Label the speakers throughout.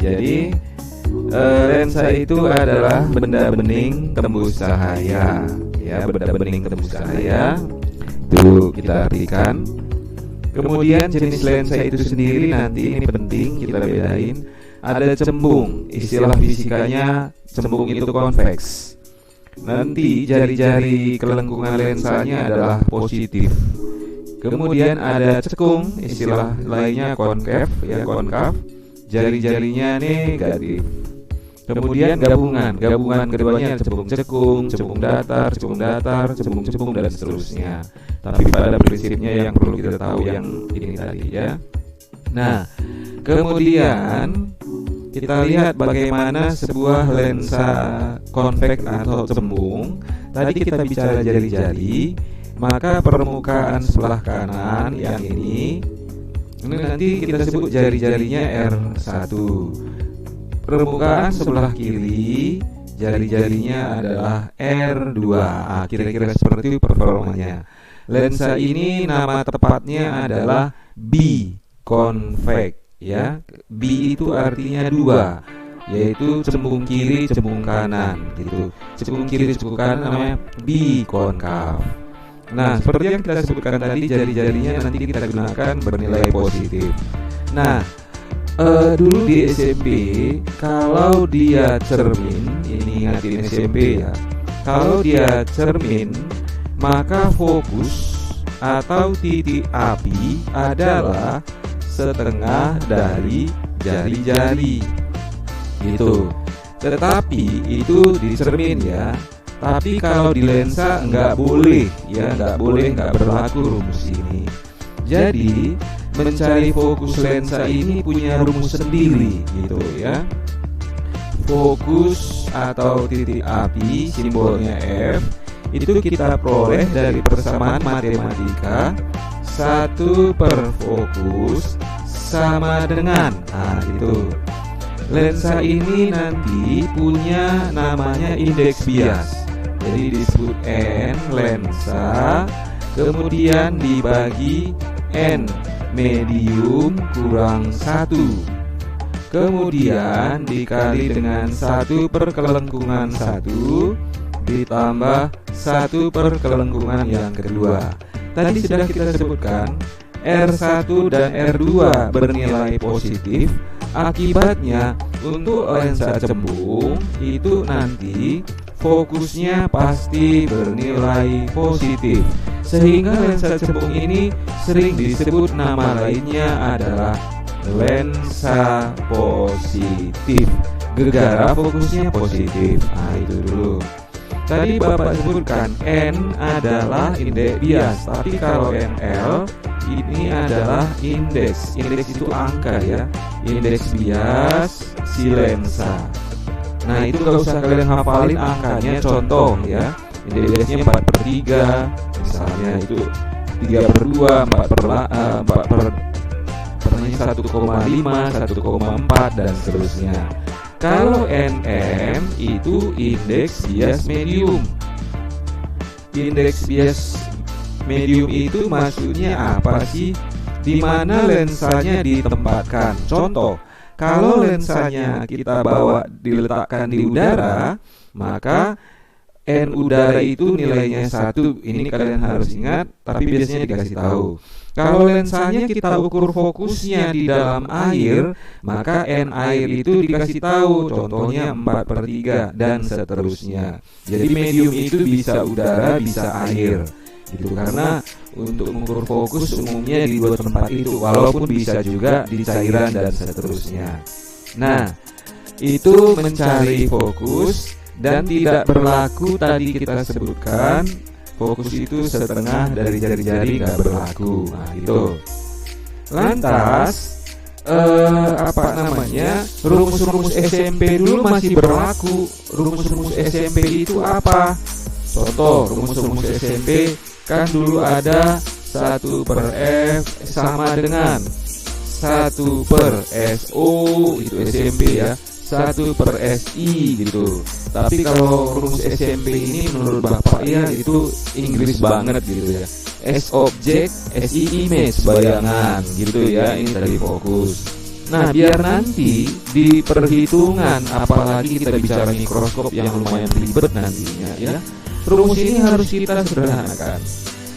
Speaker 1: Jadi lensa itu adalah benda bening tembus cahaya, ya, benda bening tembus cahaya itu kita artikan. Kemudian jenis lensa itu sendiri nanti ini penting kita bedain. Ada cembung, istilah fisikanya cembung itu konveks. Nanti jari-jari kelengkungan lensanya adalah positif. Kemudian ada cekung, istilah lainnya konkav, ya, konkav. Jari-jarinya negatif. Kemudian gabungan keduanya cembung-cekung, cembung-datar, cembung-cembung dan seterusnya. Tapi pada prinsipnya yang perlu kita tahu yang ini tadi, ya. Nah, kemudian kita lihat bagaimana sebuah lensa konveks atau cembung. Tadi kita bicara jari-jari, maka permukaan sebelah kanan yang ini nanti kita sebut jari-jarinya R1. Permukaan sebelah kiri jari-jarinya adalah R2. Kira-kira seperti itu performanya. Lensa ini nama tepatnya adalah bikonveks, ya. Bi itu artinya dua, yaitu cembung kiri, cembung kanan, gitu. Cembung kiri, cembung kanan namanya bikonkav. Nah, seperti yang kita sebutkan tadi, jari-jarinya nanti kita gunakan bernilai positif. Nah, dulu di SMP, kalau dia cermin, ini ingatin SMP ya, kalau dia cermin, maka fokus atau titik api adalah setengah dari jari-jari, gitu. Tetapi itu di cermin, ya. Tapi kalau di lensa nggak boleh, ya, nggak berlaku rumus ini. Jadi mencari fokus lensa ini punya rumus sendiri, gitu, ya. Fokus atau titik api simbolnya F itu kita peroleh dari persamaan matematika 1 per fokus sama dengan, gitu. Lensa ini nanti punya namanya indeks bias. Jadi disebut N lensa, kemudian dibagi N medium kurang 1, kemudian dikali dengan 1 per kelengkungan 1 ditambah 1 per kelengkungan yang kedua. Tadi sudah kita sebutkan R1 dan R2 bernilai positif. Akibatnya untuk lensa cembung itu nanti fokusnya pasti bernilai positif, sehingga lensa cembung ini sering disebut nama lainnya adalah lensa positif. Gara-gara fokusnya positif. Nah, itu dulu. Tadi Bapak sebutkan N adalah indeks bias, tapi kalau NL ini adalah indeks. Indeks itu angka, ya. Indeks bias si lensa. Nah, itu gak usah kalian hafalin angkanya, contoh, ya. Indeksnya 4/3, misalnya itu 3/2, 1,5, 1,4 dan seterusnya. Kalau NM itu indeks bias medium. Indeks bias medium itu maksudnya apa sih? Di mana lensanya ditempatkan. Contoh, kalau lensanya kita bawa diletakkan di udara, maka N udara itu nilainya 1. Ini kalian harus ingat, tapi biasanya dikasih tahu. Kalau lensanya kita ukur fokusnya di dalam air, maka N air itu dikasih tahu, contohnya 4/3 dan seterusnya. Jadi medium itu bisa udara, bisa air, gitu. Karena untuk mengukur fokus umumnya di dua tempat itu, walaupun bisa juga di cairan dan seterusnya. Nah, itu mencari fokus dan tidak berlaku tadi kita sebutkan. Fokus itu setengah dari jari-jari nggak berlaku. Nah, itu. Lantas rumus-rumus SMP dulu masih berlaku. Rumus-rumus SMP itu apa? Contoh, rumus-rumus SMP kan dulu ada 1 per F sama dengan 1 per SO, itu SMP, ya. 1 per SI, gitu. Tapi kalau rumus SMP ini menurut Bapak, ya, itu Inggris banget, gitu, ya. S object, SI image, bayangan, gitu, ya. Ini dari fokus. Nah, biar nanti di perhitungan, apalagi kita bicara mikroskop yang lumayan ribet nantinya ya, rumus ini harus kita sederhanakan.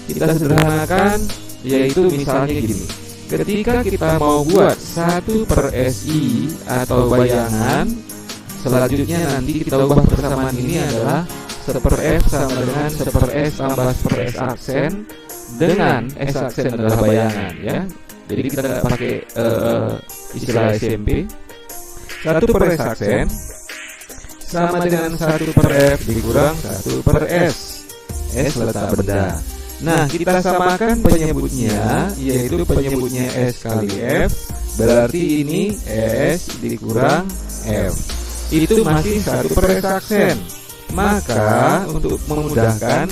Speaker 1: Kita sederhanakan, yaitu misalnya gini. Ketika kita mau buat 1/SI atau bayangan, selanjutnya nanti kita ubah persamaan ini adalah 1/F sama dengan 1/S tambah 1/S aksen, dengan S aksen adalah bayangan ya. Jadi kita tidak pakai istilah SMP. 1/S aksen sama dengan 1/F dikurang 1/S. S letak benda. Nah, kita samakan penyebutnya, yaitu penyebutnya S kali F. Berarti ini S dikurang F. Itu masih 1/S aksen. Maka untuk memudahkan,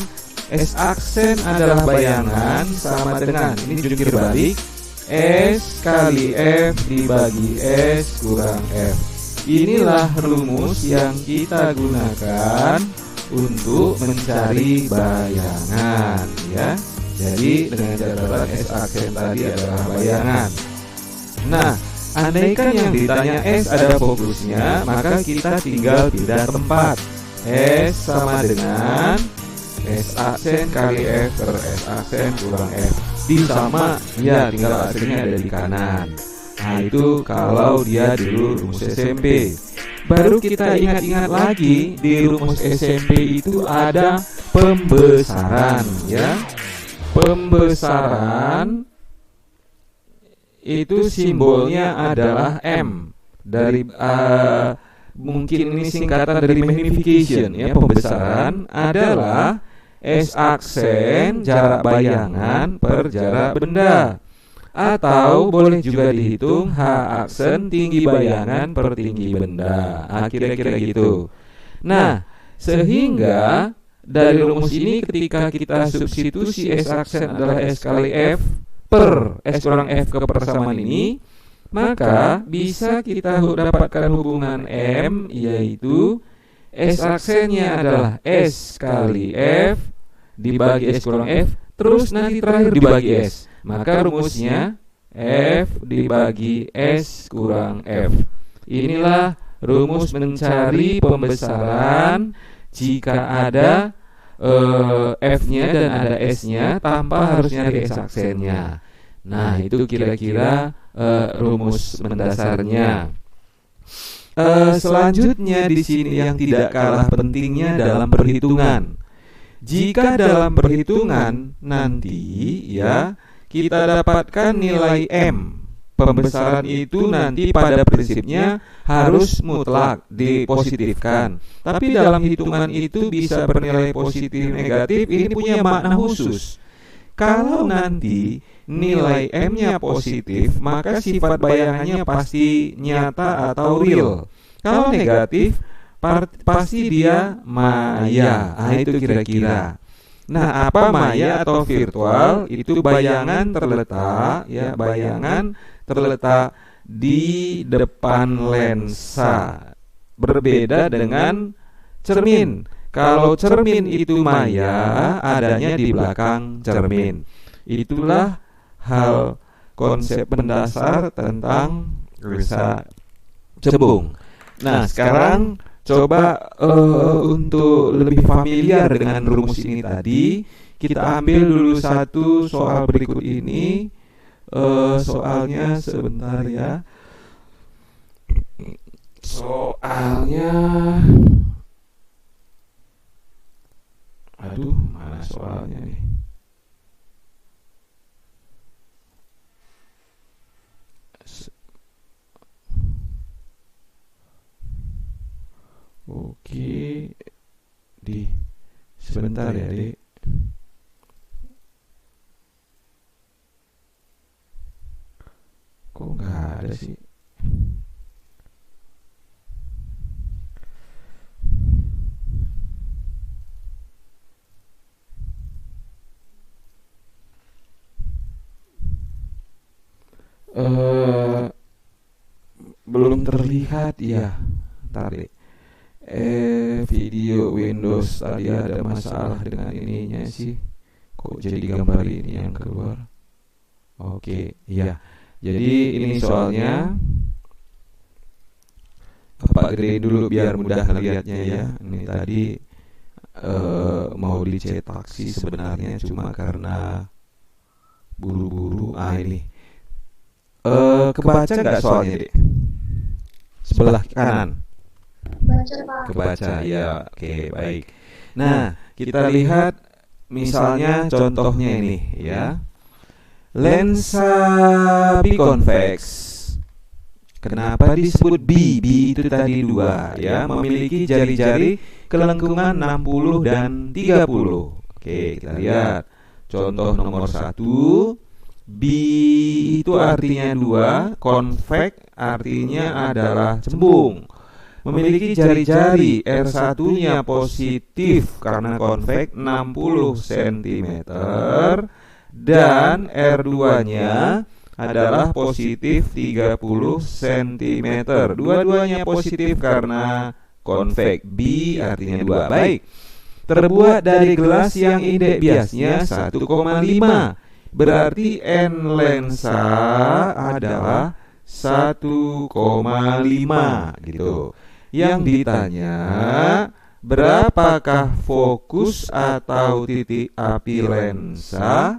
Speaker 1: S aksen adalah bayangan sama dengan, ini jungkir balik, S kali F dibagi S kurang F. Inilah rumus yang kita gunakan untuk mencari bayangan ya. Jadi dengan catatan S aksen tadi adalah bayangan. Nah, andaikan yang ditanya S ada fokusnya, maka kita tinggal pindah tempat. S sama dengan S aksen kali F per S aksen kurang F. Sama ya, tinggal aksennya ada di kanan. Nah, itu kalau dia dulu rumus SMP. Baru kita ingat-ingat lagi, di rumus SMP itu ada pembesaran ya. Pembesaran itu simbolnya adalah M. Dari mungkin ini singkatan dari magnification ya. Pembesaran adalah S aksen jarak bayangan per jarak benda. Atau boleh juga dihitung H aksen tinggi bayangan per tinggi benda. Kira-kira gitu. Nah, sehingga dari rumus ini ketika kita substitusi S aksen adalah S kali F per S kurang F ke persamaan ini, maka bisa kita dapatkan hubungan M, yaitu S aksennya adalah S kali F dibagi S kurang F, terus nanti terakhir dibagi S. Maka rumusnya F dibagi S kurang F. Inilah rumus mencari pembesaran jika ada F-nya dan ada S-nya tanpa harus nyari S aksennya. Nah, itu kira-kira rumus mendasarnya. Selanjutnya di sini yang tidak kalah pentingnya dalam perhitungan. Jika dalam perhitungan nanti ya kita dapatkan nilai M, pembesaran itu nanti pada prinsipnya harus mutlak dipositifkan. Tapi dalam hitungan itu bisa bernilai positif negatif. Ini punya makna khusus. Kalau nanti nilai M-nya positif, maka sifat bayangannya pasti nyata atau real. Kalau negatif, pasti dia maya. Itu kira-kira. Nah, apa maya atau virtual? Itu bayangan terletak ya, bayangan terletak di depan lensa. Berbeda dengan cermin. Kalau cermin itu maya, adanya di belakang cermin. Itulah hal konsep mendasar tentang lensa cembung. Nah, sekarang coba untuk lebih familiar dengan rumus ini tadi, kita ambil dulu satu soal berikut ini. Soalnya sebentar ya. Soalnya, aduh, mana soalnya nih? Oke, sebentar ya, Dek. Kok nggak ada sih? Belum terlihat ya. Ntar deh. Video Windows tadi ada masalah dengan ininya sih. Kok jadi gambar ini yang keluar? Oke, iya. Jadi ini soalnya Bapak gedein dulu biar mudah ngelihatnya ya. Ini tadi mau dicetak sih sebenarnya, cuma karena buru-buru. Ini kebaca nggak soalnya, Dek? Sebelah kanan.
Speaker 2: Baca, Pak.
Speaker 1: Kebaca ya. Oke, baik. Nah, kita lihat misalnya contohnya ini ya. Lensa biconvex. Kenapa disebut B? B itu tadi 2 ya, memiliki jari-jari kelengkungan 60 dan 30. Oke, kita lihat contoh nomor 1. B itu artinya 2, convex artinya adalah cembung. Memiliki jari-jari, R1-nya positif karena convex 60 cm dan R2-nya adalah positif 30 cm. Dua-duanya positif karena convex. B artinya 2. Baik. Terbuat dari gelas yang indeks biasnya 1,5. Berarti N lensa adalah 1,5 gitu. Yang ditanya, berapakah fokus atau titik api lensa?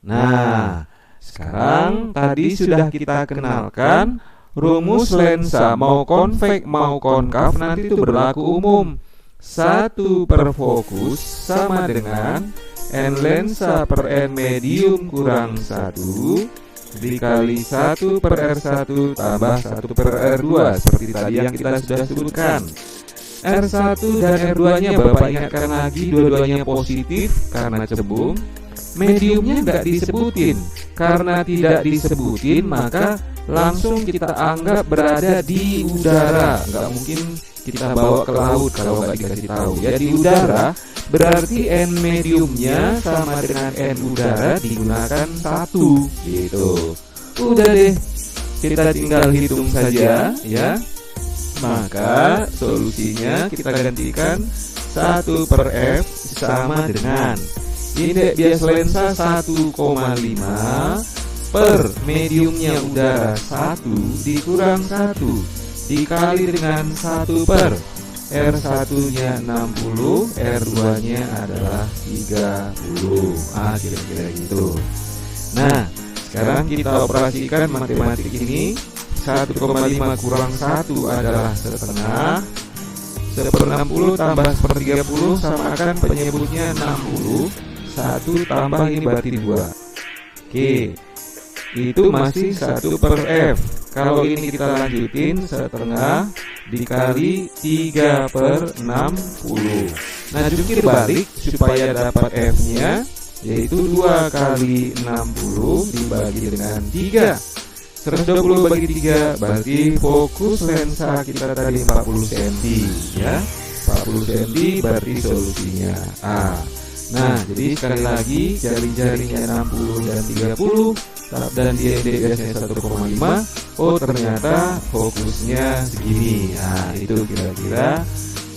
Speaker 1: Nah, sekarang tadi sudah kita kenalkan rumus lensa mau konveks mau konkav nanti itu berlaku umum. 1 per fokus sama dengan N lensa per N medium kurang 1 dikali 1 per R1 tambah 1 per R2 seperti tadi yang kita sudah sebutkan. R1 dan R2-nya Bapak ingatkan lagi, dua-duanya positif karena cembung. Mediumnya nggak disebutin. Karena tidak disebutin maka langsung kita anggap berada di udara. Nggak mungkin kita bawa ke laut kalau nggak dikasih tahu. Ya di udara, berarti N mediumnya sama dengan N udara digunakan 1 gitu. Udah deh, kita tinggal hitung saja ya. Maka solusinya kita gantikan 1 per F sama dengan indeks bias lensa 1,5 per mediumnya udara 1 dikurang 1 dikali dengan 1 per R1-nya 60, R2-nya adalah 30. Kira-kira gitu. Nah, sekarang kita operasikan matematik ini. 1,5 kurang 1 adalah setengah. 1/60 tambah 1/30 sama akan penyebutnya 60. 1 tambah ini berarti 2. Oke, itu masih 1 per F. Kalau ini kita lanjutin, setengah dikali 3 per 60. Nah, jungkir balik supaya dapat F-nya, yaitu 2 kali 60 dibagi dengan 3. 120 bagi 3 berarti fokus lensa kita tadi 40 cm ya. 40 cm berarti solusinya A. Nah, jadi sekali lagi jari-jarinya 60 dan 30 dan dia biasanya 1,5. Oh, ternyata fokusnya segini. Nah, itu kira-kira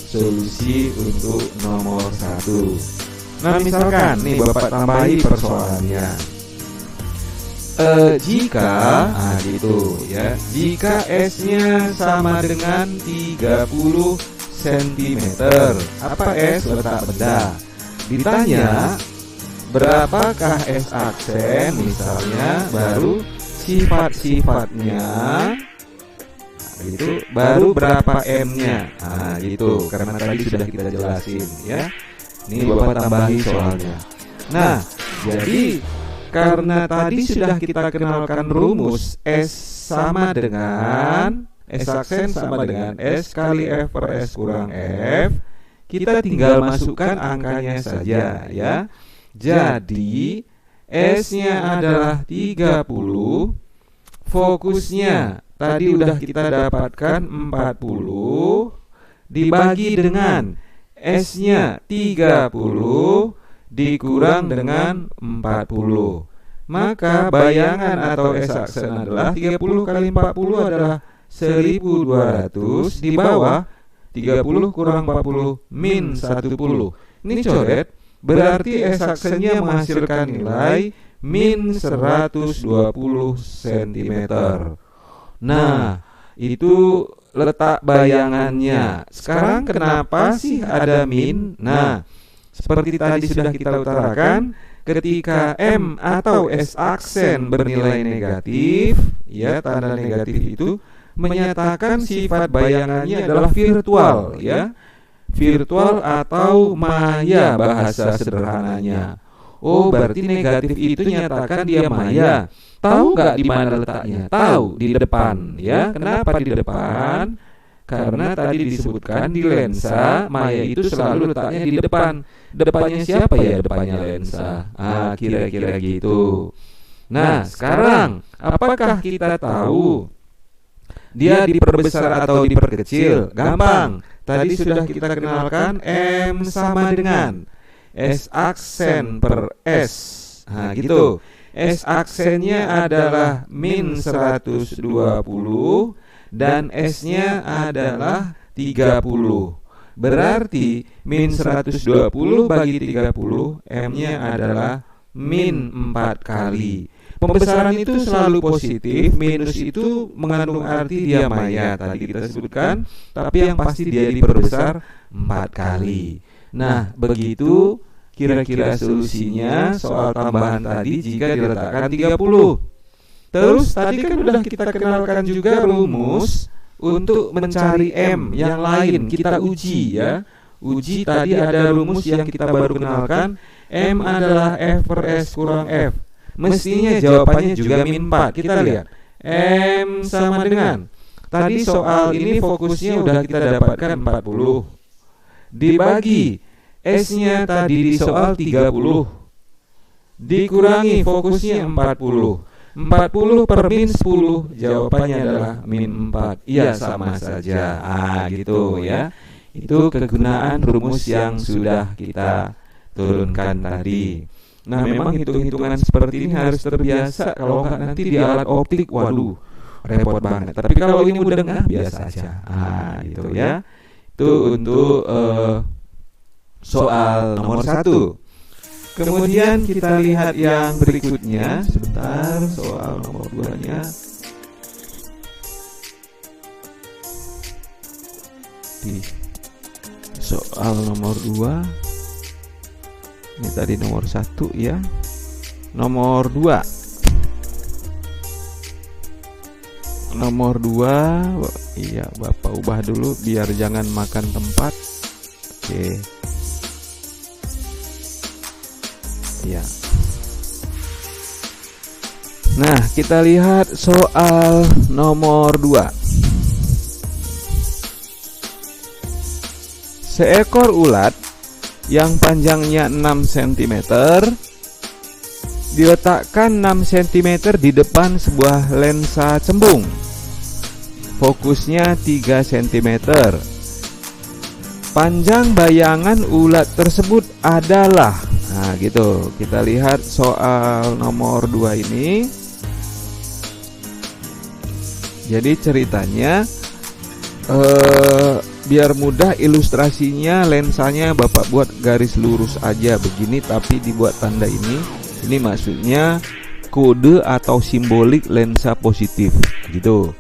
Speaker 1: solusi untuk nomor 1. Nah, misalkan nih Bapak tambahi persoalannya. Jika gitu ya. Jika S-nya sama dengan 30 cm. Apa S? Letak benda. Ditanya berapakah S aksen misalnya, baru sifat-sifatnya gitu, baru berapa M-nya. Gitu, karena tadi sudah kita jelasin ya. Ini Bapak tambahi soalnya. Nah, jadi karena tadi sudah kita kenalkan rumus S sama dengan S aksen sama dengan S kali F per S kurang F, kita tinggal masukkan angkanya saja ya. Jadi S-nya adalah 30, fokusnya tadi udah kita dapatkan 40 dibagi dengan S-nya 30 dikurang dengan 40. Maka bayangan atau S aksen adalah 30 kali 40 adalah 1200 di bawah 30 kurang 40 min 10. Ini coret, berarti S aksennya menghasilkan nilai min 120 cm. Nah, itu letak bayangannya. Sekarang kenapa sih ada min? Nah, seperti tadi sudah kita utarakan, ketika M atau S aksen bernilai negatif, ya, tanda negatif itu menyatakan sifat bayangannya adalah virtual, ya. Virtual atau maya bahasa sederhananya. Oh, berarti negatif itu nyatakan dia maya. Tahu nggak di mana letaknya? Tahu, di depan, ya. Kenapa di depan? Karena tadi disebutkan di lensa maya itu selalu letaknya di depan. Depannya siapa ya? Depannya lensa. Kira-kira gitu. Nah, sekarang apakah kita tahu dia diperbesar atau diperkecil? Gampang. Tadi sudah kita kenalkan M sama dengan S aksen per S. Nah, gitu. S aksennya adalah min 120 dan S-nya adalah 30. Berarti min 120 bagi 30, M-nya adalah min 4 kali. Pembesaran itu selalu positif, minus itu mengandung arti dia maya, tadi kita sebutkan, tapi yang pasti dia diperbesar 4 kali. Nah, begitu kira-kira solusinya soal tambahan tadi jika diletakkan 30. Terus tadi kan udah kita kenalkan juga rumus untuk mencari M yang lain, kita uji, ya. Uji tadi ada rumus yang kita baru kenalkan, M adalah F per S kurang F. Mestinya jawabannya juga min 4. Kita lihat M sama dengan, tadi soal ini fokusnya udah kita dapatkan 40 dibagi S-nya tadi di soal 30 dikurangi fokusnya 40 per min 10, jawabannya adalah min 4. Iya, sama saja. Gitu ya. Itu kegunaan rumus yang sudah kita turunkan tadi. Nah, memang hitung-hitungan seperti ini harus terbiasa. Kalau nggak nanti di alat optik, waduh, repot banget. Tapi kalau ini mudah, biasa aja. Gitu ya. Itu untuk soal nomor 1. Kemudian kita lihat yang berikutnya. Sebentar, soal nomor 2-nya. Di soal nomor 2. Ini tadi nomor 1 ya. Nomor 2. Nomor 2. Iya, Bapak ubah dulu biar jangan makan tempat. Oke. Ya. Nah, kita lihat soal nomor 2. Seekor ulat yang panjangnya 6 cm diletakkan 6 cm di depan sebuah lensa cembung. Fokusnya 3 cm. Panjang bayangan ulat tersebut adalah, nah gitu. Kita lihat soal nomor 2 ini. Jadi ceritanya biar mudah ilustrasinya, lensanya Bapak buat garis lurus aja begini, tapi dibuat tanda ini. Ini maksudnya kode atau simbolik lensa positif gitu.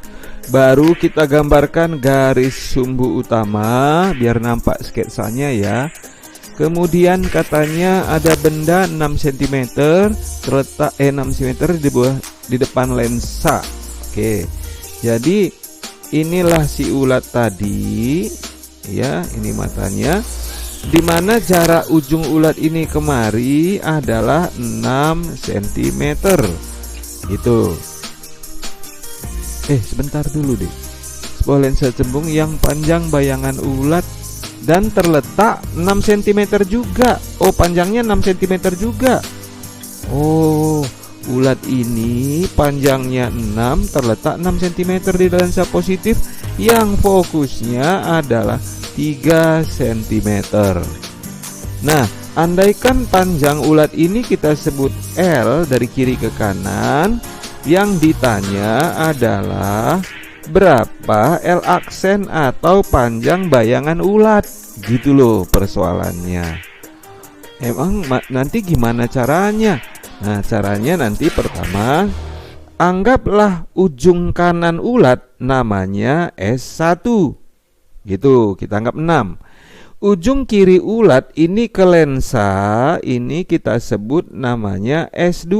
Speaker 1: Baru kita gambarkan garis sumbu utama biar nampak sketsanya ya. Kemudian katanya ada benda 6 cm terletak 6 cm di depan lensa. Oke. Jadi inilah si ulat tadi, ya, ini matanya. Dimana jarak ujung ulat ini kemari adalah 6 cm gitu. Sebentar dulu deh. Sebuah lensa cembung yang panjang bayangan ulat dan terletak 6 cm juga. Oh, panjangnya 6 cm juga. Oh, ulat ini panjangnya 6, terletak 6 cm di lensa positif yang fokusnya adalah 3 cm. Nah, andaikan panjang ulat ini kita sebut L dari kiri ke kanan, yang ditanya adalah berapa L aksen atau panjang bayangan ulat. Gitu loh persoalannya. Emang nanti gimana caranya? Nah, caranya nanti pertama Anggaplah ujung kanan ulat namanya S1. Gitu, kita anggap 6. Ujung kiri ulat ini ke lensa, ini kita sebut namanya S2.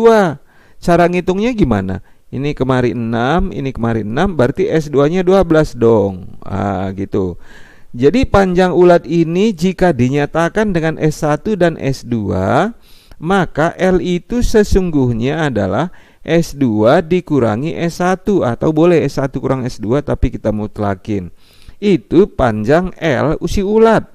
Speaker 1: Cara ngitungnya gimana? Ini kemari 6, ini kemari 6, berarti S2-nya 12 dong. Gitu. Jadi panjang ulat ini jika dinyatakan dengan S1 dan S2, maka L itu sesungguhnya adalah S2 dikurangi S1, atau boleh S1 kurang S2 tapi kita mutlakin. Itu panjang L usi ulat.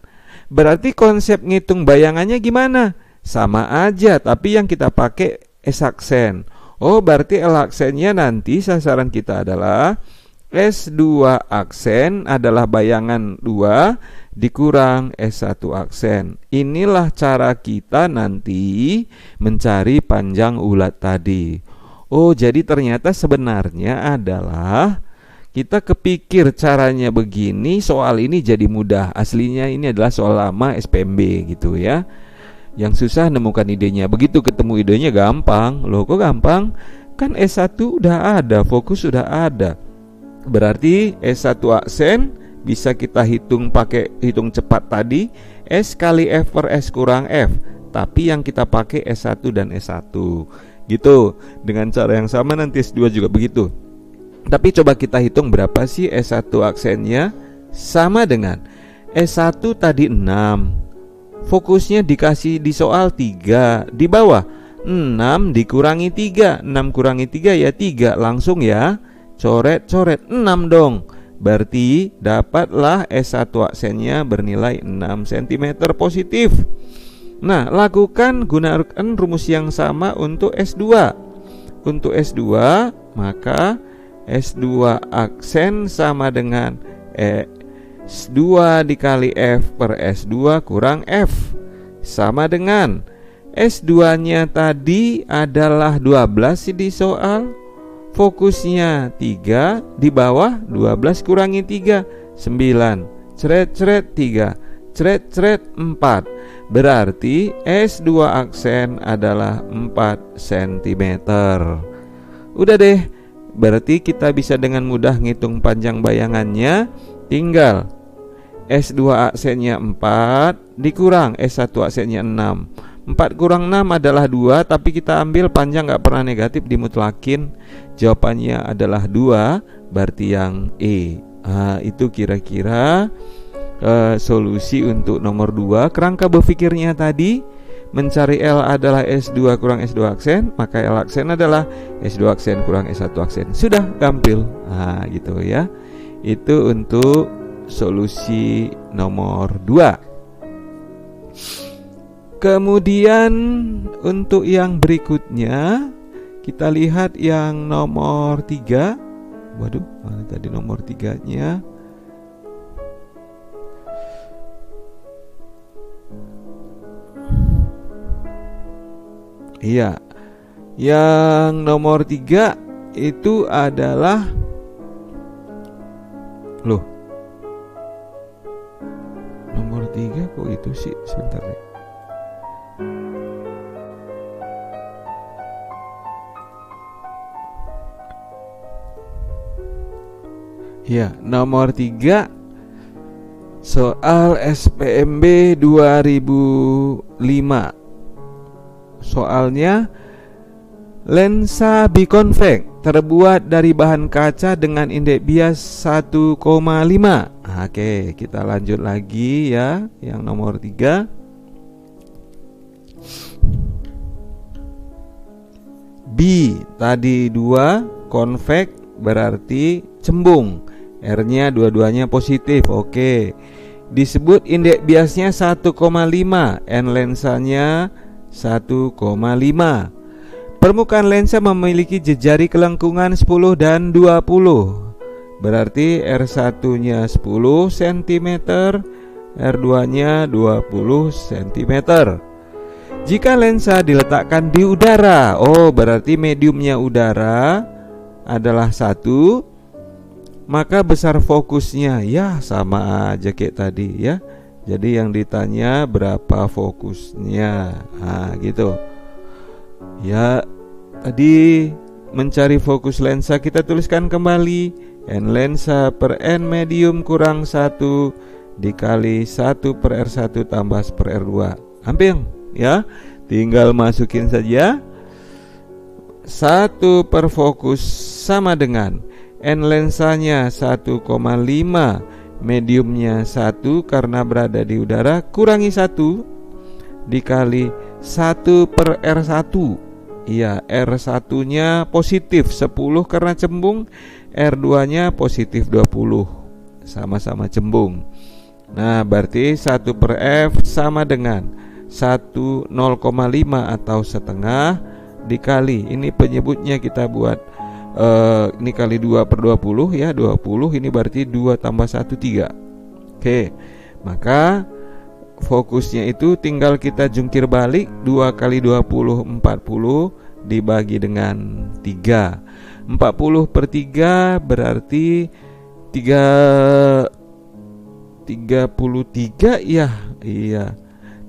Speaker 1: Berarti konsep ngitung bayangannya gimana? Sama aja, tapi yang kita pakai S aksen. Oh, berarti L aksennya nanti sasaran kita adalah S2 aksen adalah bayangan 2 dikurang S1 aksen. Inilah cara kita nanti mencari panjang ulat tadi. Oh, jadi ternyata sebenarnya adalah kita kepikir caranya begini, soal ini jadi mudah. Aslinya ini adalah soal lama SPMB gitu ya. Yang susah nemukan idenya. Begitu ketemu idenya gampang. Loh, kok gampang? Kan S1 udah ada, fokus sudah ada. Berarti S1 aksen bisa kita hitung pakai hitung cepat tadi, S kali F per S kurang F. Tapi yang kita pakai S1 dan S1. Gitu. Dengan cara yang sama nanti S2 juga begitu. Tapi coba kita hitung berapa sih S1 aksennya. Sama dengan S1 tadi 6. Fokusnya dikasih di soal 3. Di bawah 6 dikurangi 3. 6 kurangi 3 ya 3. Langsung ya, coret-coret 6 dong. Berarti dapatlah S1 aksennya bernilai 6 cm positif. Nah, lakukan gunakan rumus yang sama untuk S2. Untuk S2, maka S2 aksen sama dengan S2 dikali F per S2 kurang F. Sama dengan S2-nya tadi adalah 12 sih di soal. Fokusnya 3, di bawah 12 kurangi 3, 9. Cret-cret 3, cret-cret 4. Berarti S2 aksen adalah 4 cm. Udah deh. Berarti kita bisa dengan mudah ngitung panjang bayangannya. Tinggal S2 aksennya 4 dikurang S1 aksennya 6. 4 kurang 6 adalah 2, tapi kita ambil panjang gak pernah negatif dimutlakin. Jawabannya adalah 2, berarti yang E. Itu kira-kira solusi untuk nomor 2. Kerangka berpikirnya tadi mencari L adalah S2 kurang S2 aksen, maka L aksen adalah S2 aksen kurang S1 aksen. Sudah gampil. Gitu ya. Itu untuk solusi nomor 2. Kemudian untuk yang berikutnya kita lihat yang nomor 3. Waduh, mana tadi nomor 3-nya? Iya. Yang nomor 3 itu adalah nomor 3 kok itu sih? Sebentar deh. Ya, nomor 3 soal SPMB 2005. Soalnya lensa biconvex terbuat dari bahan kaca dengan indeks bias 1,5. Oke, kita lanjut lagi ya. Yang nomor 3. B tadi 2, konveks berarti cembung. R-nya dua-duanya positif. Oke. Disebut indeks biasnya 1,5, N lensanya 1,5. Permukaan lensa memiliki jejari kelengkungan 10 dan 20. Berarti R1-nya 10 cm, R2-nya 20 cm. Jika lensa diletakkan di udara, berarti mediumnya udara adalah 1, maka besar fokusnya ya sama aja kayak tadi ya. Jadi yang ditanya berapa fokusnya, gitu. Ya tadi mencari fokus lensa, kita tuliskan kembali N lensa per N medium kurang 1 dikali 1 per R1 tambah 1 per R2. Hampir ya. Tinggal masukin saja 1 per fokus sama dengan N lensanya 1,5, mediumnya 1 karena berada di udara, kurangi 1 dikali 1 per R1. Iya, R1 nya positif 10 karena cembung, R2 nya positif 20, sama-sama cembung. Nah, berarti 1 per F sama dengan 0,5 atau setengah dikali, ini penyebutnya kita buat ini kali 2 per 20 ya, 20, ini berarti 2 tambah 1, 3. Oke, maka fokusnya itu tinggal kita jungkir balik, 2 kali 20, 40 dibagi dengan 3. 40 per 3 berarti 33 ya. Iya,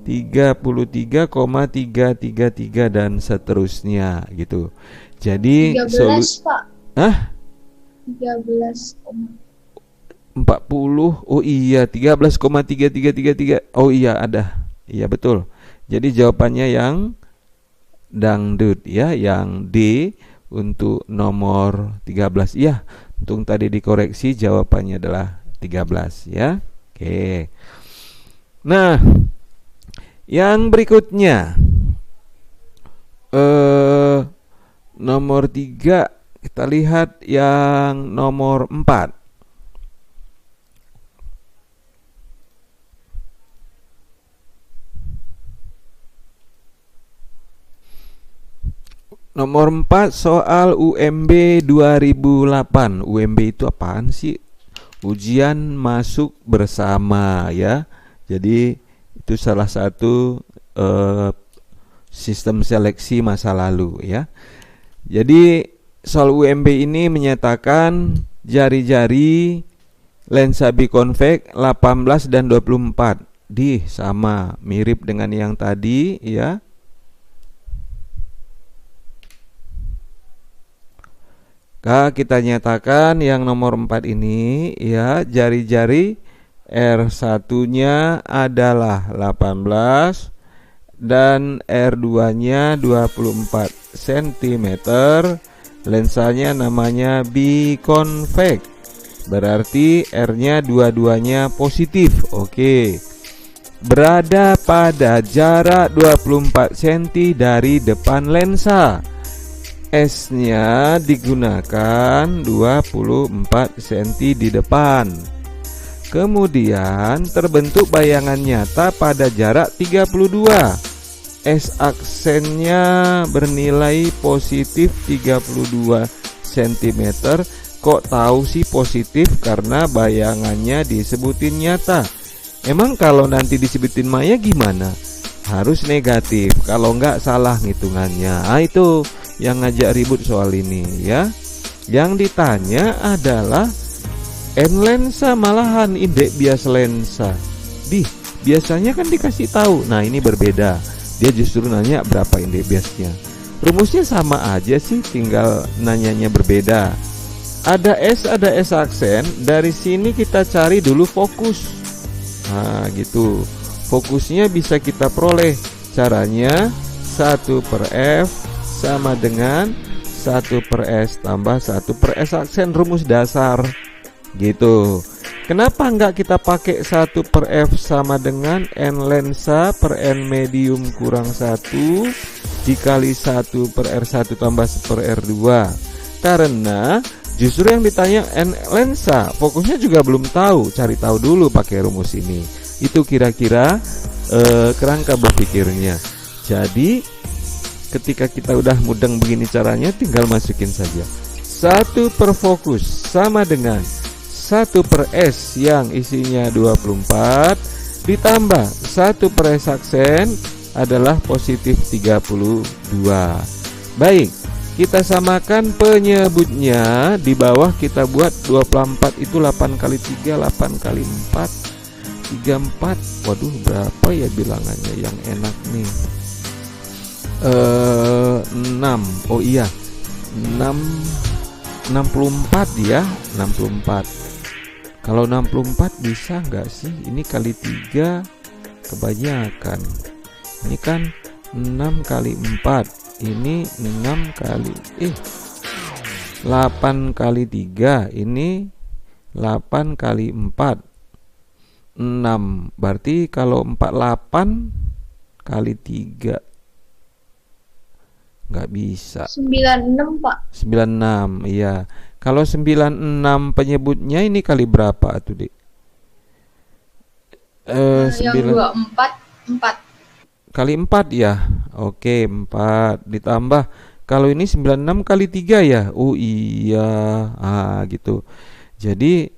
Speaker 1: 33,333 dan seterusnya gitu. Jadi
Speaker 2: 13 Pak.
Speaker 1: Hah?
Speaker 2: 13,
Speaker 1: 40. Oh iya, 13,3333. Oh iya, ada. Iya betul. Jadi jawabannya yang dangdut ya, yang D untuk nomor 13. Iya, untung tadi dikoreksi, jawabannya adalah 13 ya. Oke. Nah, yang berikutnya nomor 3, kita lihat yang nomor 4. Nomor 4 soal UMB 2008. UMB itu apaan sih? Ujian masuk bersama ya. Jadi itu salah satu sistem seleksi masa lalu ya. Jadi soal UMB ini menyatakan jari-jari lensa biconvex 18 dan 24. Sama mirip dengan yang tadi ya. Kita nyatakan yang nomor 4 ini ya, jari-jari R1-nya adalah 18 dan R2-nya 24 cm. Lensanya namanya biconvex. Berarti R-nya dua-duanya positif. Oke. Berada pada jarak 24 cm dari depan lensa. S-nya digunakan 24 cm di depan. Kemudian terbentuk bayangan nyata pada jarak 32. S aksennya bernilai positif 32 cm. Kok tahu sih positif? Karena bayangannya disebutin nyata. Emang kalau nanti disebutin maya gimana? Harus negatif, kalau enggak salah ngitungannya. Itu yang ngajak ribut soal ini ya. Yang ditanya adalah N lensa malahan indeks bias lensa. Biasanya kan dikasih tahu. Nah, ini berbeda. Dia justru nanya berapa indeks biasnya. Rumusnya sama aja sih, tinggal nanyanya berbeda. Ada S aksen. Dari sini kita cari dulu fokus. Nah, gitu. Fokusnya bisa kita peroleh. Caranya 1 per F sama dengan 1 per S tambah 1 per S aksen, rumus dasar gitu. Kenapa enggak kita pakai 1 per F sama dengan N lensa per N medium kurang 1 dikali 1 per R1 tambah 1 per R2? Karena justru yang ditanya N lensa, fokusnya juga belum tahu. Cari tahu dulu pakai rumus ini. Itu kira-kira kerangka berpikirnya. Jadi ketika kita udah mudeng begini caranya, tinggal masukin saja 1 per fokus sama dengan 1 per S yang isinya 24 ditambah 1 per S aksen adalah positif 32. Baik, kita samakan penyebutnya. Di bawah kita buat 24 itu 8 kali 3, 8 kali 4, 34. Waduh, berapa ya bilangannya yang enak nih? 6. Oh iya, 64 ya, 64. Kalau 64 bisa nggak sih? Ini kali 3 kebanyakan. Ini kan 6 kali 4. Ini 6 kali 8 kali 3. Ini 8 kali 4. 6. Berarti kalau 48 kali 3 nggak bisa.
Speaker 2: 96 Pak.
Speaker 1: 96, iya. Kalau 96 penyebutnya ini kali berapa tuh, Dik?
Speaker 2: Yang 24 4.
Speaker 1: Kali 4 ya. Oke, 4 ditambah. Kalau ini 96 kali 3 ya. Oh iya. Gitu. Jadi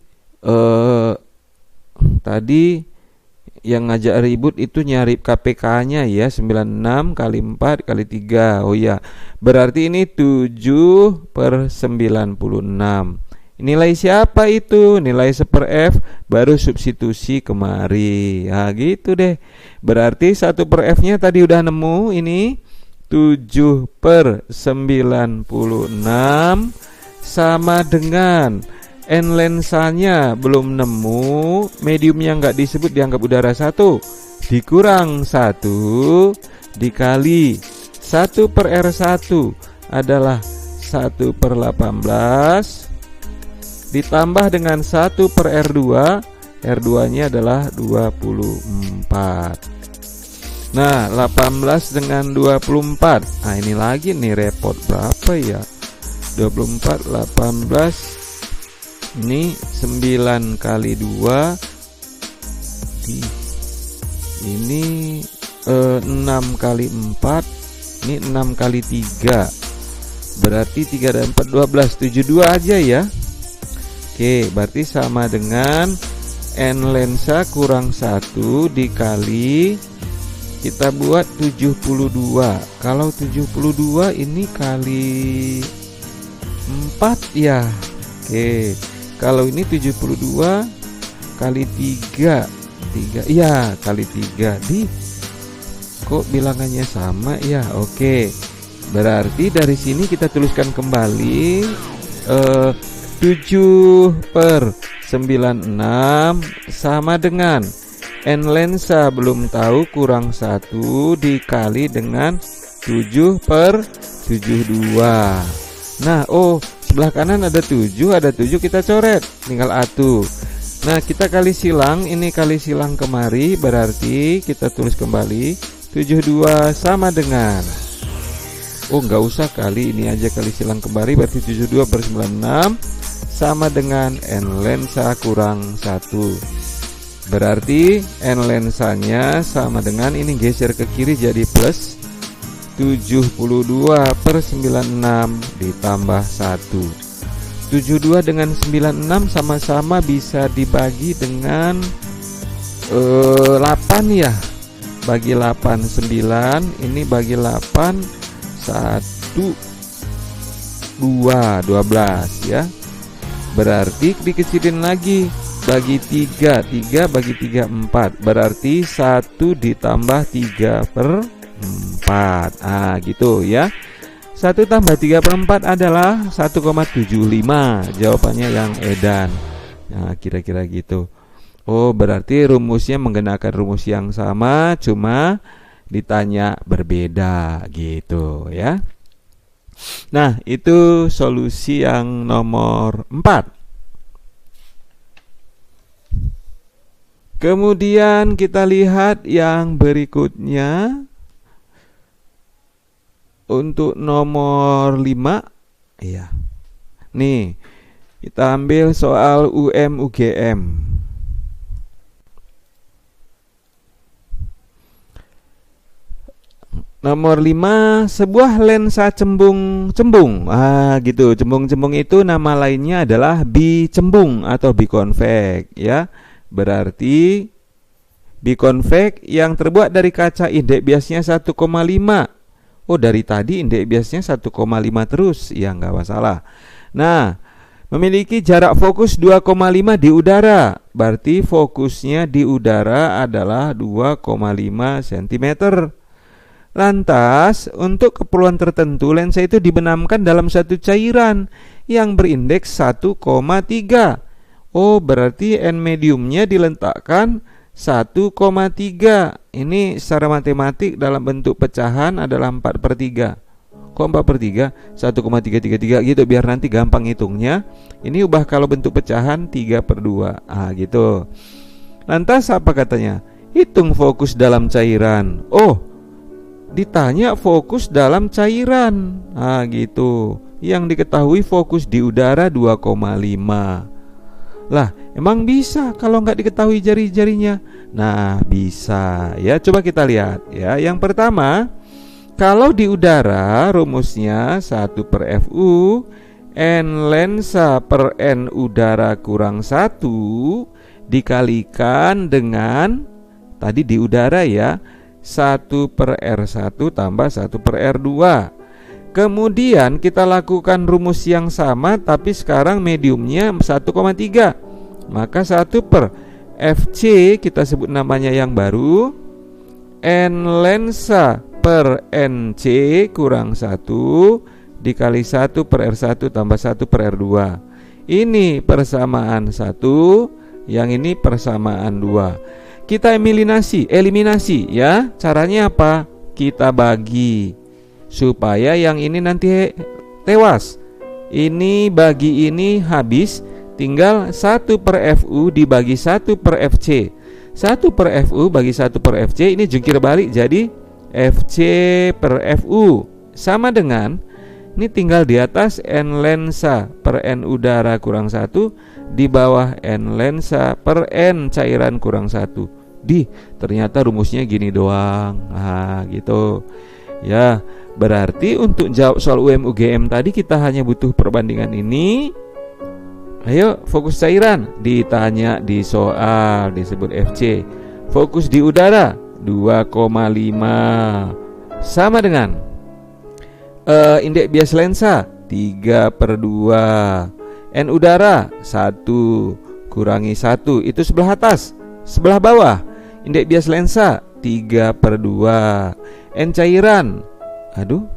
Speaker 1: tadi yang ngajak ribut itu nyari KPK-nya ya, 96 kali 4 kali 3. Oh ya, berarti ini 7/96. Nilai siapa itu? Nilai 1/f baru substitusi kemari. Gitu deh. Berarti 1/f-nya tadi udah nemu, ini 7/96 sama dengan N lensanya belum nemu, mediumnya nggak disebut, dianggap udara 1, dikurang 1 dikali 1/R1 adalah 1/18 ditambah dengan 1/R2, R2-nya adalah 24. Nah, 18 dengan 24. Nah, ini lagi nih repot, berapa ya? 24, 18. Ini 9 kali 2. Ini 6 kali 4. Ini 6 kali 3. Berarti 3 dan 4 12, 72 aja ya. Oke, berarti sama dengan N lensa kurang 1 dikali, kita buat 72. Kalau 72 ini kali 4 ya. Oke, kalau ini 72 kali 3. Iya, kali 3. Kok bilangannya sama ya? Oke. Berarti dari sini kita tuliskan kembali 7/96 sama dengan N lensa belum tahu kurang 1 dikali dengan 7/72. Nah, sebelah kanan ada 7, kita coret, tinggal atu. Nah, kita kali silang, ini kali silang kemari, berarti kita tulis kembali 72 sama dengan, nggak usah kali, ini aja kali silang kembali, berarti 72/96 sama dengan N lensa kurang 1. Berarti N lensanya sama dengan, ini geser ke kiri jadi plus 72/96 ditambah 1. 72 dengan 96 sama-sama bisa dibagi dengan 8 ya. Bagi 8 9, ini bagi 8 1 2 12 ya. Berarti dikecilin lagi, bagi 3 bagi 3 4. Berarti 1 ditambah 3/4. Gitu ya. 1 tambah 3/4 adalah 1,75. Jawabannya yang edan. Nah, kira-kira gitu. Berarti rumusnya menggunakan rumus yang sama, cuma ditanya berbeda gitu ya. Nah, itu solusi yang nomor 4. Kemudian kita lihat yang berikutnya. Untuk nomor 5, iya. Nih, kita ambil soal UM-UGM. Nomor 5, sebuah lensa cembung-cembung. Gitu. Cembung-cembung itu nama lainnya adalah bicembung atau bikonveks ya. Berarti bikonveks yang terbuat dari kaca indeks biasnya 1,5. Dari tadi indeks biasnya 1,5 terus, ya nggak masalah. Nah, memiliki jarak fokus 2,5 di udara. Berarti fokusnya di udara adalah 2,5 cm. Lantas, untuk keperluan tertentu, lensa itu dibenamkan dalam satu cairan yang berindeks 1,3. Oh, berarti N mediumnya diletakkan 1,3. Ini secara matematik dalam bentuk pecahan adalah 4/3. Kok 4/3? 1,333 gitu, biar nanti gampang hitungnya. Ini ubah kalau bentuk pecahan 3/2. Gitu. Lantas apa katanya? Hitung fokus dalam cairan. Oh, ditanya fokus dalam cairan. Gitu. Yang diketahui fokus di udara 2,5. Lah, emang bisa kalau nggak diketahui jari-jarinya? Nah, bisa ya. Coba kita lihat ya. Yang pertama, kalau di udara rumusnya 1/Fu N lensa per N udara kurang 1 dikalikan dengan tadi di udara ya, 1/R1 tambah 1/R2. Kemudian kita lakukan rumus yang sama, tapi sekarang mediumnya 1,3. Maka 1/Fc kita sebut namanya yang baru, N lensa per NC kurang 1 dikali 1/R1 tambah 1/R2. Ini persamaan 1, yang ini persamaan 2. Kita eliminasi ya. Caranya apa? Kita bagi supaya yang ini nanti tewas. Ini bagi ini habis, tinggal 1/Fu dibagi 1/Fc. 1/Fu bagi 1/Fc ini jungkir balik jadi Fc/Fu sama dengan, ini tinggal di atas N lensa per N udara kurang 1 di bawah N lensa per N cairan kurang 1. Ternyata rumusnya gini doang. Gitu ya. Berarti untuk jawab soal UM-UGM tadi kita hanya butuh perbandingan ini. Ayo, fokus cairan ditanya di soal, disebut Fc. Fokus di udara 2,5 sama dengan indeks bias lensa 3/2. N udara 1 kurangi 1, itu sebelah atas. Sebelah bawah indeks bias lensa 3/2. N cairan, aduh,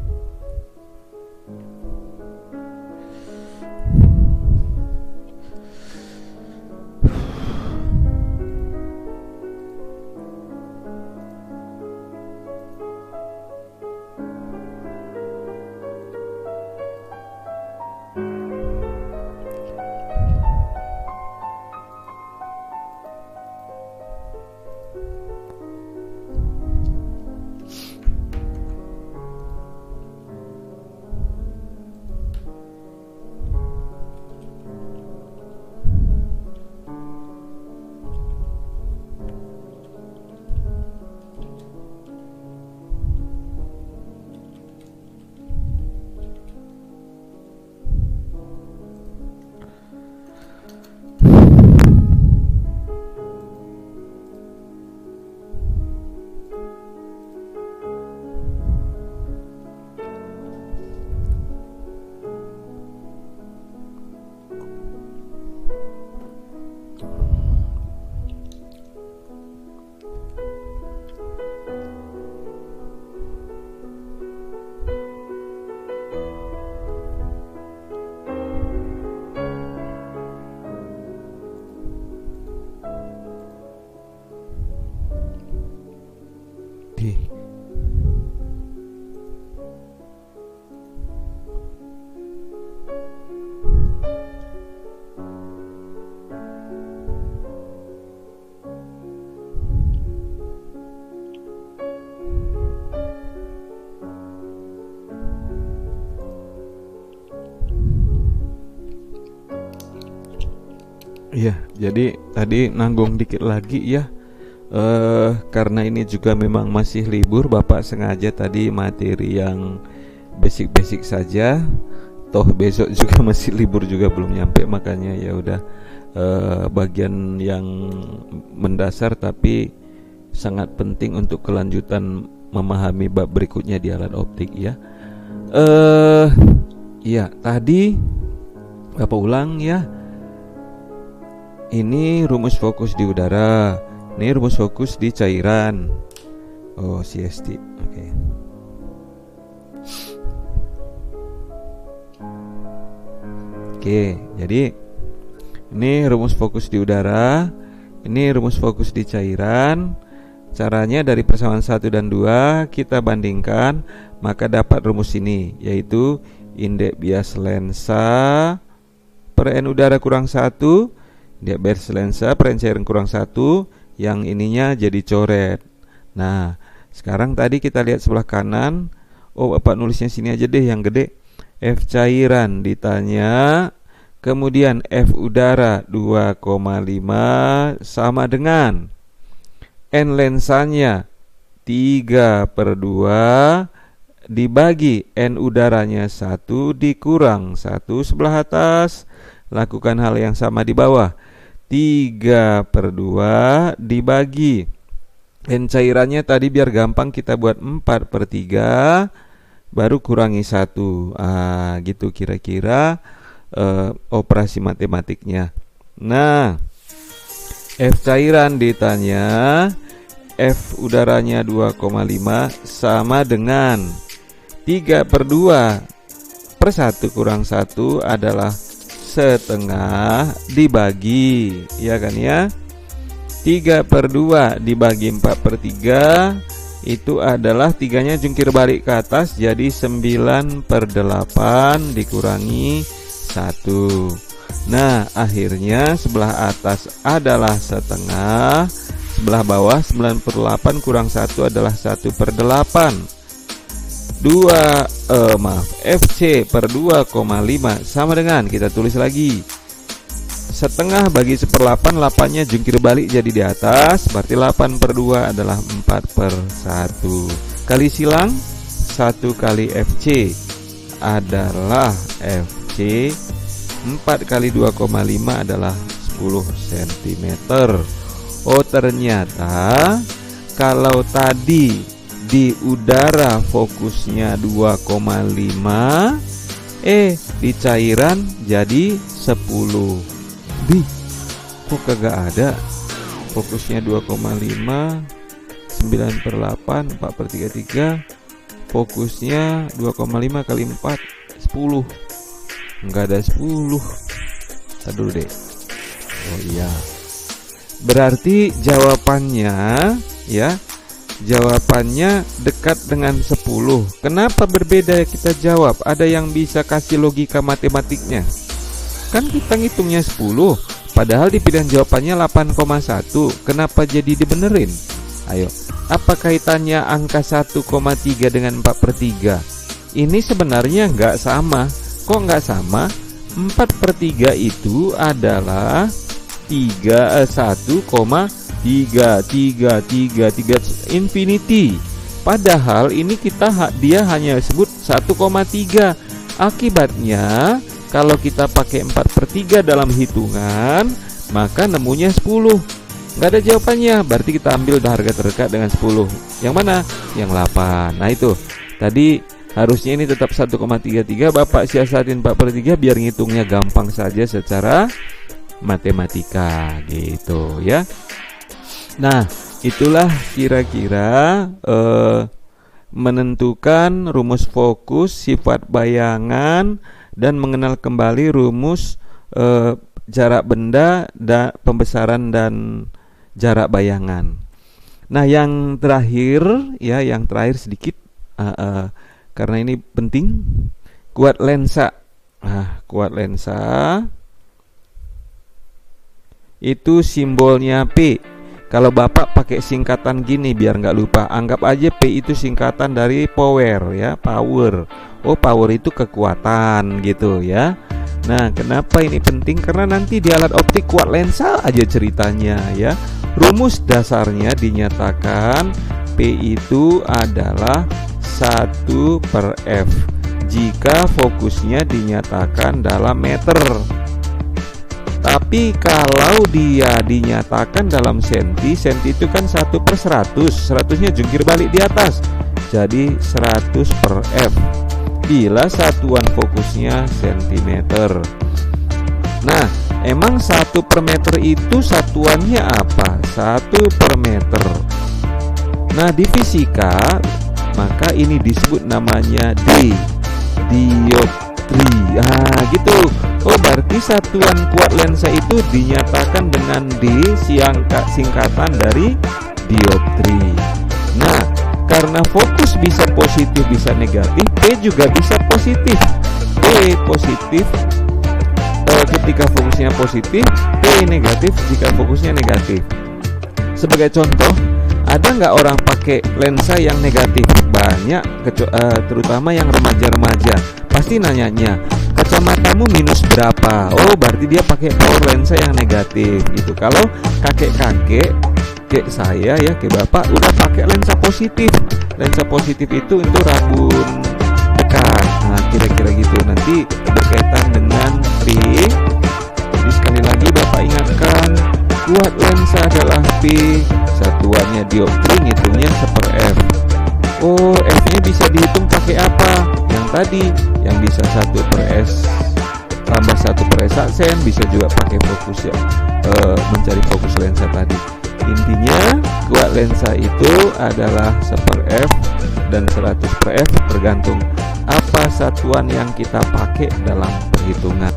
Speaker 1: iya. Jadi tadi nanggung dikit lagi ya. Karena ini juga memang masih libur, Bapak sengaja tadi materi yang basic-basic saja. Toh besok juga masih libur juga belum nyampe, makanya ya udah bagian yang mendasar tapi sangat penting untuk kelanjutan memahami bab berikutnya di alat optik ya. Ya tadi Bapak ulang ya. Ini rumus fokus di udara, ini rumus fokus di cairan. Oh, CST. Oke. Oke, jadi ini rumus fokus di udara, ini rumus fokus di cairan. Caranya dari persamaan 1 dan 2 kita bandingkan, maka dapat rumus ini, yaitu indeks bias lensa per N udara kurang 1, indeks bias lensa per N cairan kurang 1, yang ininya jadi coret. Nah, sekarang tadi kita lihat sebelah kanan. Oh, Bapak nulisnya sini aja deh yang gede. F cairan ditanya, kemudian F udara 2,5 sama dengan N lensanya 3/2 dibagi N udaranya 1 dikurang 1 sebelah atas. Lakukan hal yang sama di bawah. 3/2 dibagi N cairannya tadi biar gampang kita buat 4/3, baru kurangi 1. Gitu kira-kira operasi matematiknya. Nah, F cairan ditanya, F udaranya 2,5 sama dengan 3/2 per 1 kurang 1 adalah setengah dibagi, ya kan ya? 3/2 dibagi 4/3 itu adalah 3-nya jungkir balik ke atas, jadi 9/8 dikurangi 1. Nah, akhirnya sebelah atas adalah setengah, sebelah bawah 9/8 kurang 1 adalah 1/8. FC per 2,5 sama dengan, kita tulis lagi, setengah bagi 1/8, 8-nya jungkir balik jadi di atas, berarti 8/2 adalah 4/1. Kali silang, 1 kali FC adalah FC, 4 kali 2,5 adalah 10 cm. Oh, ternyata kalau tadi di udara fokusnya 2,5, di cairan jadi 10. Kok kagak ada? Fokusnya 2,5, 9/8, 4/33. Fokusnya 2,5 kali 4, 10. Enggak ada 10. Aduh deh. Oh iya. Berarti jawabannya ya, jawabannya dekat dengan 10. Kenapa berbeda kita jawab? Ada yang bisa kasih logika matematiknya? Kan kita ngitungnya 10, padahal di pilihan jawabannya 8,1. Kenapa jadi dibenerin? Ayo, apa kaitannya angka 1,3 dengan 4/3? Ini sebenarnya nggak sama. Kok nggak sama? 4/3 itu adalah 1,3 infinity. Padahal ini dia hanya sebut 1,3. Akibatnya kalau kita pakai 4/3 dalam hitungan, maka nemunya 10. Nggak ada jawabannya, berarti kita ambil harga terdekat dengan 10. Yang mana? Yang 8. Nah itu, tadi harusnya ini tetap 1,33. Bapak siasatin 4/3 biar ngitungnya gampang saja secara matematika gitu ya. Nah, itulah kira-kira menentukan rumus fokus, sifat bayangan, dan mengenal kembali rumus jarak benda, pembesaran dan jarak bayangan. Nah, yang terakhir sedikit karena ini penting, kuat lensa. Kuat lensa itu simbolnya P. Kalau Bapak pakai singkatan gini biar nggak lupa, anggap aja P itu singkatan dari power ya, power. Oh, power itu kekuatan gitu ya. Nah, kenapa ini penting? Karena nanti di alat optik kuat lensa aja ceritanya ya. Rumus dasarnya dinyatakan P itu adalah 1/F jika fokusnya dinyatakan dalam meter. Tapi kalau dia dinyatakan dalam senti itu kan 1/100. 100-nya jungkir balik di atas, jadi 100/F. Bila satuan fokusnya sentimeter. Nah, emang 1/meter itu satuannya apa? 1/meter. Nah, di fisika maka ini disebut namanya dioptri. Gitu. Oh, berarti satuan kuat lensa itu dinyatakan dengan D, singkatan dari dioptri. Nah, karena fokus bisa positif bisa negatif, P juga bisa positif. P positif ketika fokusnya positif, P negatif jika fokusnya negatif. Sebagai contoh, ada nggak orang pakai lensa yang negatif? Banyak, terutama yang remaja-remaja. Pasti nanyanya, kacamatamu minus berapa? Oh, berarti dia pakai power lensa yang negatif gitu. Kalau kakek-kakek kayak saya ya, kayak bapak udah pakai lensa positif. Lensa positif itu untuk rabun dekat. Nah, kira-kira gitu. Nanti berkaitan dengan P. Jadi sekali lagi bapak ingatkan, kuat lensa adalah P, satuannya dioptri, ngitungnya 1/f. Oh, F-nya bisa dihitung pakai apa? Yang tadi, yang bisa 1/s tambah 1/s aksen, bisa juga pakai fokus ya, mencari fokus lensa tadi. Intinya, kuat lensa itu adalah 1/f dan 100/f, tergantung apa satuan yang kita pakai dalam perhitungan.